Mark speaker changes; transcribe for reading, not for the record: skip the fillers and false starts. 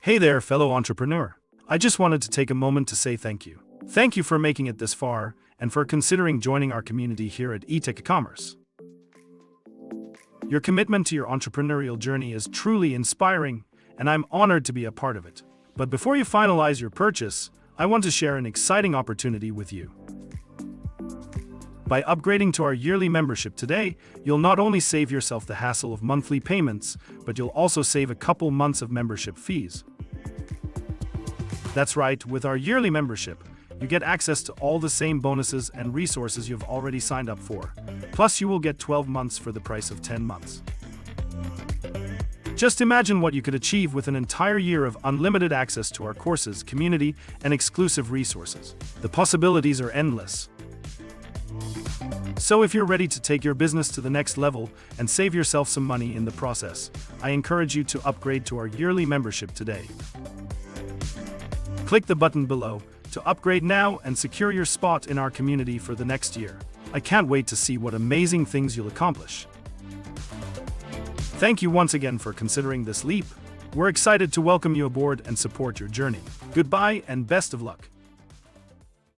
Speaker 1: Hey there, fellow entrepreneur. I just wanted to take a moment to say thank you. Thank you for making it this far and for considering joining our community here at eTech Commerce. Your commitment to your entrepreneurial journey is truly inspiring, and I'm honored to be a part of it. But before you finalize your purchase, I want to share an exciting opportunity with you. By upgrading to our yearly membership today, you'll not only save yourself the hassle of monthly payments, but you'll also save a couple months of membership fees. That's right, with our yearly membership, you get access to all the same bonuses and resources you've already signed up for. Plus, you will get 12 months for the price of 10 months. Just imagine what you could achieve with an entire year of unlimited access to our courses, community, and exclusive resources. The possibilities are endless. So if you're ready to take your business to the next level and save yourself some money in the process, I encourage you to upgrade to our yearly membership today. Click the button below to upgrade now and secure your spot in our community for the next year. I can't wait to see what amazing things you'll accomplish. Thank you once again for considering this leap. We're excited to welcome you aboard and support your journey. Goodbye and best of luck.